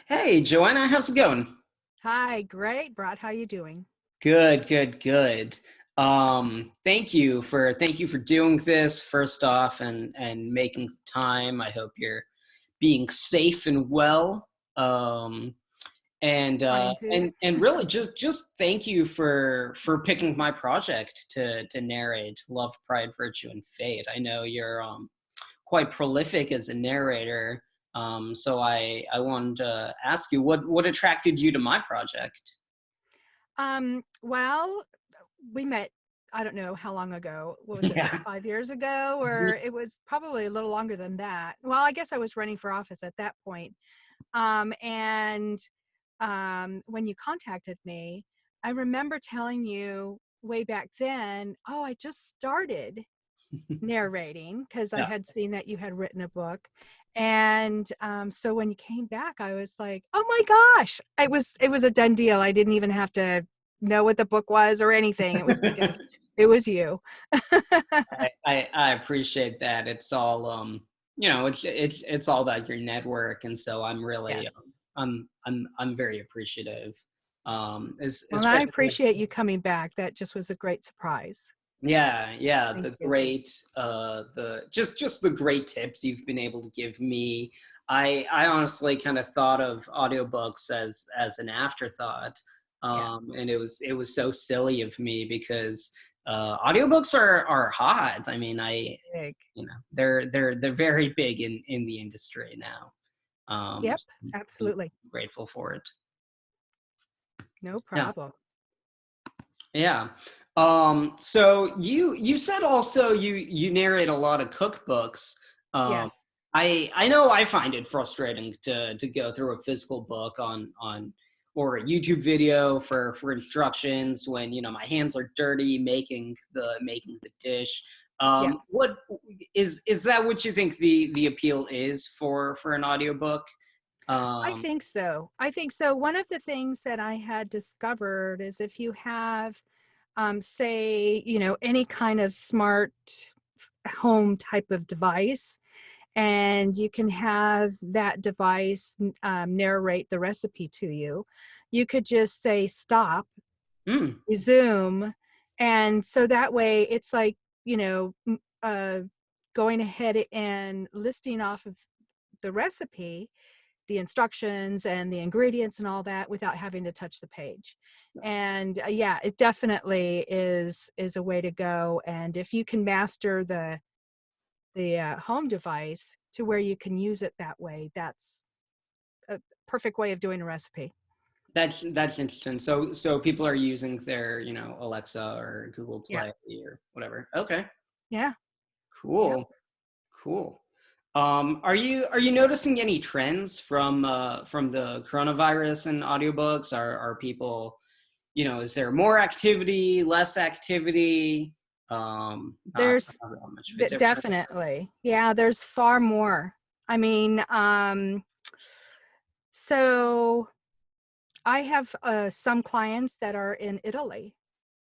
Hey, Joanna, how's it going? Hi, great, Brad. How you doing? Good, good, good. Thank you for doing this first off and making the time. I hope you're being safe and well. Um, and uh, Trying to. and really just thank you for picking my project to narrate Love, Pride, Virtue, and Fate. I know you're quite prolific as a narrator. So I wanted to ask you what attracted you to my project. Well, we met, I don't know how long ago. What was it, like Yeah. 5 years ago? Or it was probably a little longer than that. Well, I guess I was running for office at that point. And when you contacted me, I remember telling you way back then, oh, I just started narrating because I Yeah. had seen that you had written a book. And so when you came back, I was like, oh my gosh, it was a done deal. I didn't even have to know what the book was or anything. It was because it was you. I appreciate that. It's all it's all about your network, and so I'm really Yes. I'm very appreciative. Well, I Especially appreciate you coming back. That just was a great surprise. yeah, Thank the you. great the just the great tips you've been able to give me. I honestly kind of thought of audiobooks as an afterthought. Yeah. And it was so silly of me because audiobooks are hot. I mean, Big. they're very big in the industry now. Yep. So I'm Absolutely. grateful for it. No Yeah. problem. Yeah. So you said also you narrate a lot of cookbooks. Um, Yes. I know I find it frustrating to go through a physical book on or a YouTube video for instructions when my hands are dirty making the dish. Yeah. What is that what you think the appeal is for an audiobook? I Um, think so. I think so. One of the things that I had discovered is if you have, say, any kind of smart home type of device, and you can have that device narrate the recipe to you, you could just say stop, mm, resume, and so that way it's like, you know, going ahead and listing off of the recipe, the instructions and the ingredients and all that without having to touch the page. And yeah, it definitely is a way to go. And if you can master the home device to where you can use it that way, that's a perfect way of doing a recipe. that's interesting. So people are using their, Alexa or Google Yeah. Play or whatever. Okay. Yeah. Yeah. Cool. Cool. Are you noticing any trends from the coronavirus and audiobooks? Are people, is there more activity, less activity? There's Not that much of a difference. definitely. Yeah, there's far more. I mean, so I have some clients that are in Italy.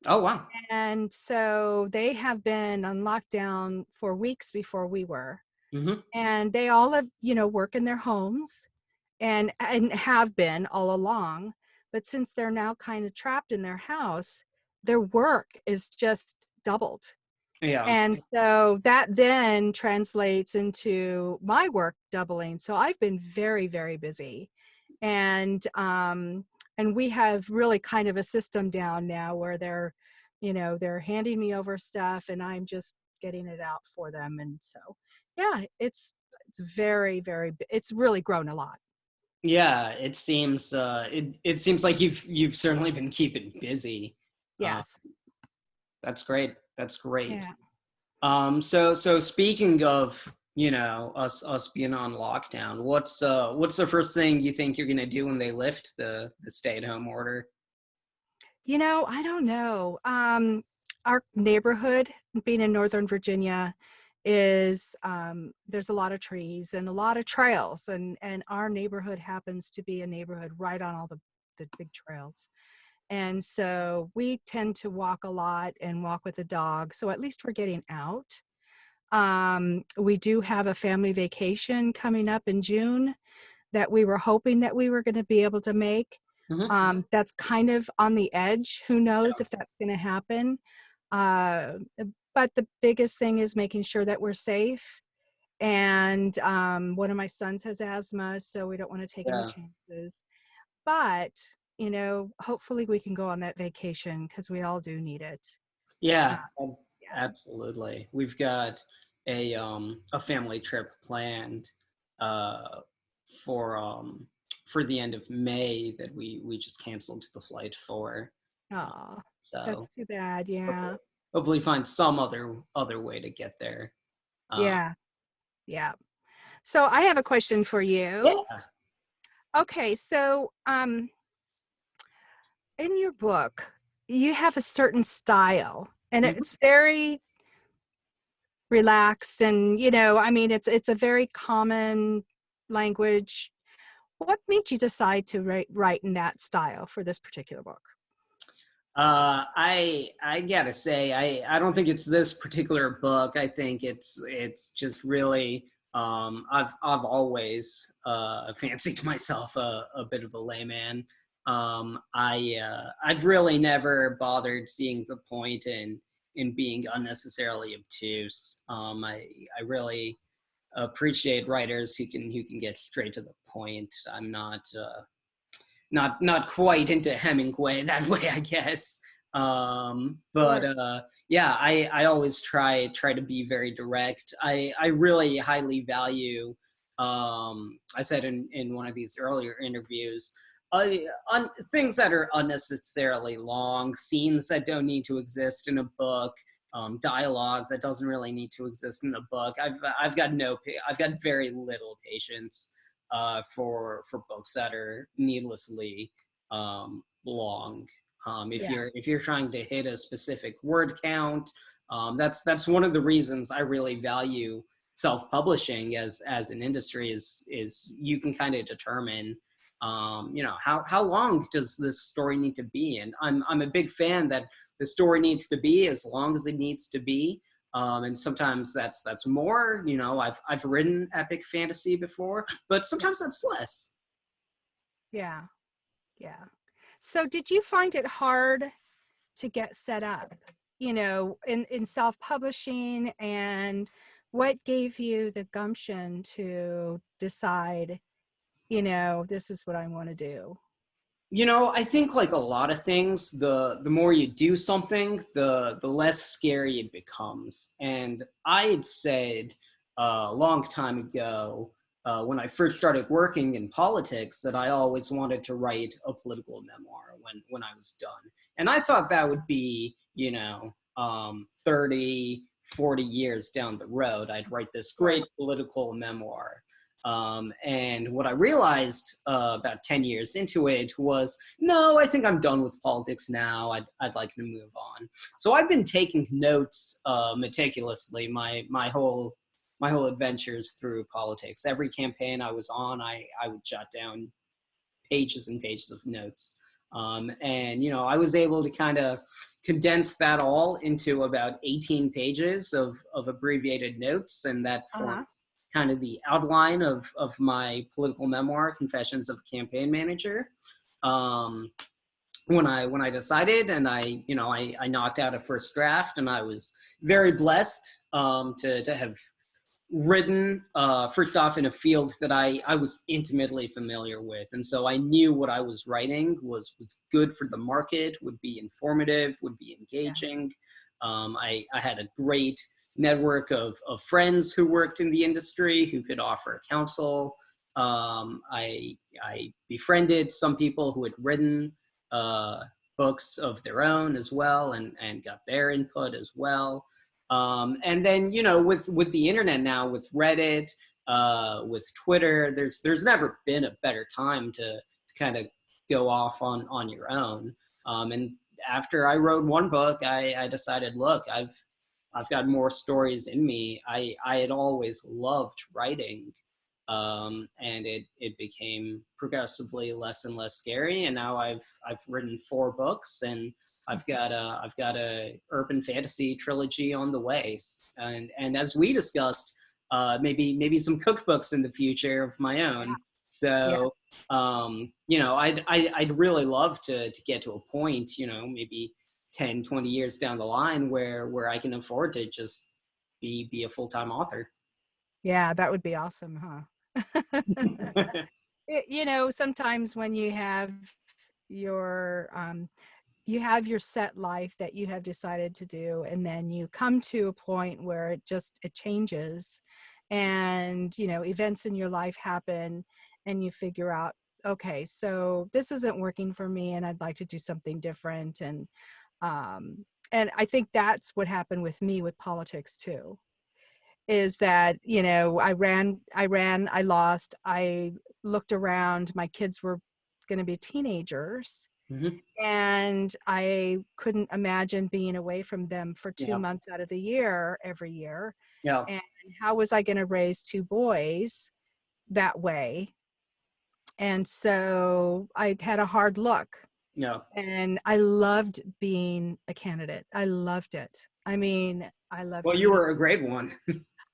Oh wow. And so they have been on lockdown for weeks before we were. Hmm. And they all have, work in their homes and have been all along. But since they're now kind of trapped in their house, their work is just doubled. Yeah. And so that then translates into my work doubling. So I've been very, very busy. And we have really kind of a system down now where they're handing me over stuff and I'm just getting it out for them. And so yeah, it's very, very it's really grown a lot. Yeah, it seems like you've certainly been keeping busy. Uh, Yes. that's great. That's great. Yeah. So speaking of, us being on lockdown, what's the first thing you think you're gonna do when they lift the stay-at-home order? I don't know. Our neighborhood, being in Northern Virginia, is there's a lot of trees and a lot of trails, and our neighborhood happens to be a neighborhood right on all the big trails. And so we tend to walk a lot and walk with the dog. So at least we're getting out. We do have a family vacation coming up in June that we were hoping that we were going to be able to make. Mhm. That's kind of on the edge. Who knows if that's going to happen? Uh, but the biggest thing is making sure that we're safe. And one of my sons has asthma, so we don't want to take any Yeah. chances. But, you know, hopefully we can go on that vacation because we all do need it. Uh, Yeah, yeah. absolutely. We've got a family trip planned uh for the end of May that we just canceled the flight for. Uh, Oh, so that's too bad. Yeah. hopefully find some other way to get there. Um, Yeah. Yeah. So I have a question for you. yeah. Okay, so in your book, you have a certain style, and Mhm. it's very relaxed, and you know, I mean, it's a very common language. What made you decide to write in that style for this particular book? I gotta say, I don't think it's this particular book. I think it's just really I've always fancied myself a bit of a layman. I've really never bothered seeing the point in being unnecessarily obtuse. I really appreciate writers who can get straight to the point. I'm not quite into Hemingway that way, I guess. But Sure. yeah, I always try to be very direct. I really highly value. I said in one of these earlier interviews, things that are unnecessarily long, scenes that don't need to exist in a book. Dialogue that doesn't really need to exist in a book. I've got very little patience for books that are needlessly long. Yeah. If you're trying to hit a specific word count, that's one of the reasons I really value self-publishing as an industry is you can kind of determine how long does this story need to be, and I'm a big fan that the story needs to be as long as it needs to be. And sometimes that's more. I've written epic fantasy before, but Yeah. sometimes that's less. Yeah. Yeah. So did you find it hard to get set up, you know, in self-publishing, and what gave you the gumption to decide, you know, this is what I want to do? I think like a lot of things, the more you do something, the less scary it becomes. And I had said a long time ago, when I first started working in politics, that I always wanted to write a political memoir when I was done. And I thought that would be, 30, 40 years down the road, I'd write this Sure. great political memoir. And what I realized about 10 years into it was, no, I think I'm done with politics now. I'd like to move on. So I've been taking notes meticulously my whole adventures through politics. Every campaign I was on, I would jot down pages and pages of notes. And I was able to kind of condense that all into about 18 pages of abbreviated notes, and that formed Uh-huh. kind of the outline of my political memoir, Confessions of a Campaign Manager. Um, when I decided, and I knocked out a first draft, and I was very blessed to have written first off in a field that I was intimately familiar with, and so I knew what I was writing was good for the market, would be informative, would be Yeah. engaging. I had a great network of friends who worked in the industry who could offer counsel. I befriended some people who had written uh, books of their own as well, and got their input as well. And then with the internet now, with Reddit, with Twitter, there's never been a better time to kind of go off on your own. And after I wrote one book, I decided, look, I've got more stories in me. I had always loved writing, and it became progressively less and less scary. And now I've written 4 books, and I've got a urban fantasy trilogy on the way, and as we discussed, maybe some cookbooks in the future of my Yeah. own. Yeah. So, I'd really love to get to a point, maybe 10, 20 years down the line where I can afford to just be a full-time author. Yeah, that would be awesome, huh? Sometimes when your you have your set life that you have decided to do, and then you come to a point where it changes, and events in your life happen, and you figure out, okay, so this isn't working for me, and I'd like to do something different. Um and I think that's what happened with me with politics too, is that I lost, I looked around, my kids were going to be teenagers, Hmm. and I couldn't imagine being away from them for two Yeah. months out of the year every year. Yeah. And how was I going to raise two boys that way? And so I had a hard look, Yeah. and I loved being a candidate. I loved it. I mean, I loved Well, you being. were a great one.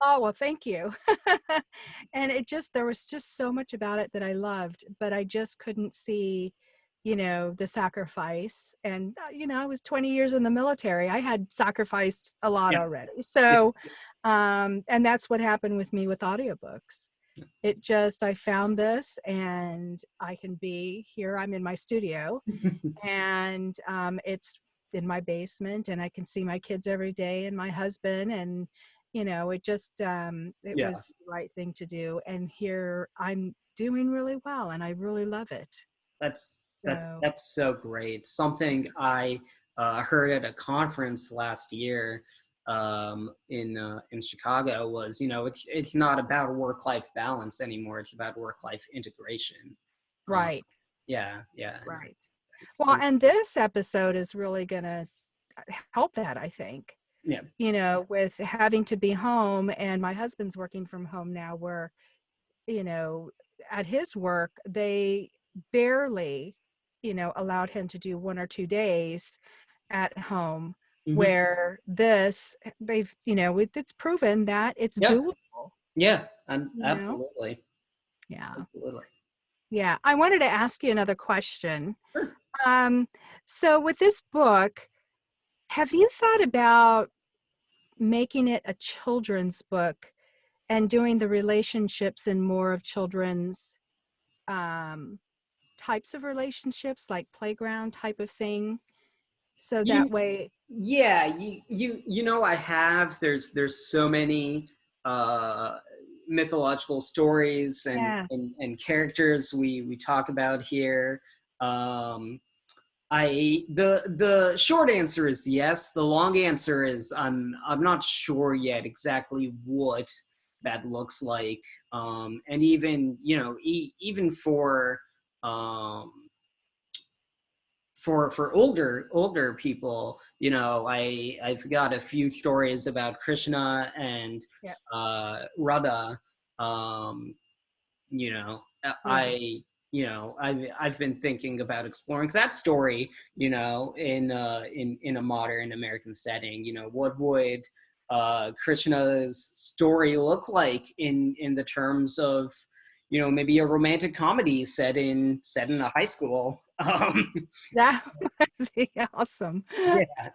Oh, well, thank you. And there was just so much about it that I loved, but I just couldn't see, the sacrifice. And, I was 20 years in the military. I had sacrificed a lot Yeah. already. Yeah. So, and that's what happened with me with audiobooks. I found this, and I can be here. I'm in my studio, and it's in my basement, and I can see my kids every day, and my husband, and it Yeah. was the right thing to do, and here I'm doing really well, and I really love it. So That's so great. Something I heard at a conference last year in Chicago was, it's not about work-life balance anymore. It's about work-life integration. Um, right, yeah, yeah, and right. Well, and this episode is really going to help that, I think, yeah, with having to be home, and my husband's working from home now, where you know, at his work, they barely, allowed him to do 1 or 2 days at home, hmm, where it's proven that it's yeah, doable, yeah, and you know? absolutely, Yeah. absolutely. Yeah. I wanted to ask you another question. Sure. Um, so with this book, have you thought about making it a children's book and doing the relationships in more of children's um, types of relationships, like playground type of thing, so that You way. Yeah, I have. There's so many uh mythological stories Yes. and characters we talk about here. Um the short answer is yes. The long answer is I'm not sure yet exactly what that looks like. And even, even um for older people, I've got a few stories about Krishna and Yeah. Radha. um you know Yeah. I've been thinking about exploring that story, in a modern American setting. What would Krishna's story look like in the terms of, maybe a romantic comedy set in a high school. That would be awesome. Yeah.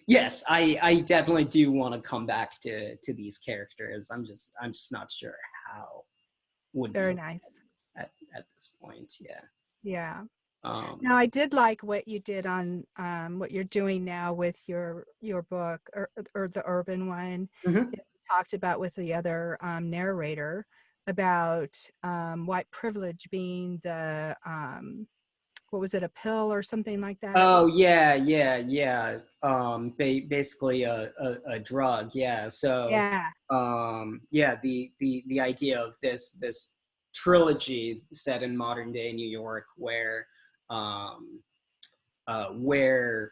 Yes, I definitely do want to come back to these characters. I'm just not sure how would Very be nice. at this point. Yeah. Yeah. Um, Now, I did like what you did on what you're doing now with your book, or the urban one. mhm. You talked about with the other narrator about white privilege being the what was it, a pill or something like that? Oh yeah, yeah, yeah. Basically a drug. Yeah. So, Yeah. yeah, the idea of this trilogy set in modern day New York, um, where,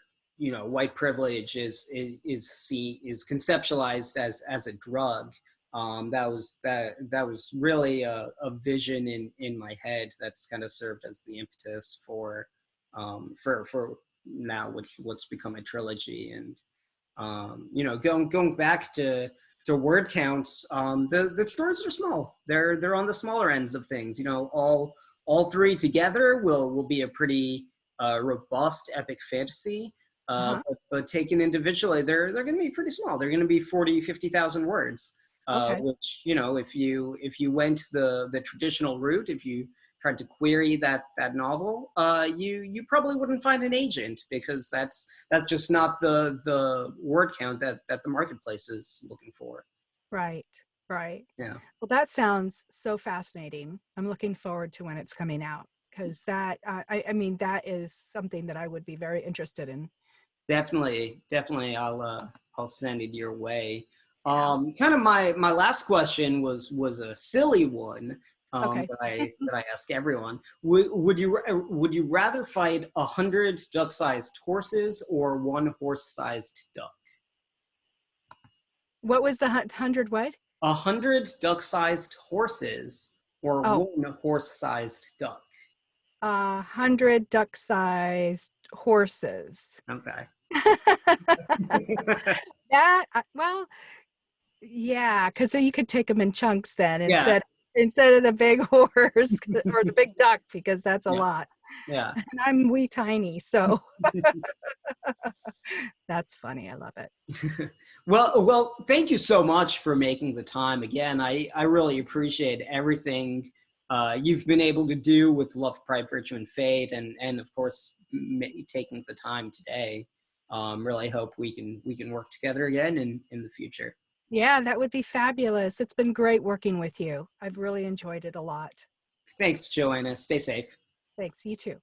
white privilege is conceptualized as a drug. That was really a vision in my head that's kind of served as the impetus for now what's become a trilogy. And, going back to word counts, the stories are small. They're on the smaller ends of things. You know, all three together will be a pretty robust epic fantasy. Uh-huh. But taken individually, they're going to be pretty small. They're going to be 40, 50,000 words. Okay. Which, you know, if you went the traditional route, if you tried to query that novel, you probably wouldn't find an agent, because that's just not the word count that the marketplace is looking for. Right. Right. Yeah. Well, that sounds so fascinating. I'm looking forward to when it's coming out, because that I mean that is something that I would be very interested in. Definitely. I'll send it your way. Yeah. Kind of my last question was a silly one, Okay. that I ask everyone. Would you rather fight 100 duck-sized horses or one horse-sized duck? What was the 100 what? 100 duck-sized horses or Oh, one horse-sized duck? 100 duck-sized horses. Okay. That well, yeah, because so you could take them in chunks then Yeah. instead of the big horse or the big duck, because that's a Yeah. lot. Yeah. And I'm wee tiny, so that's funny. I love it. Well, thank you so much for making the time again. I really appreciate everything you've been able to do with Love, Pride, Virtue, and Fate, and of course taking the time today. Really hope we can work together again in the future. Yeah, that would be fabulous. It's been great working with you. I've really enjoyed it a lot. Thanks, Joanna. Stay safe. Thanks. You too.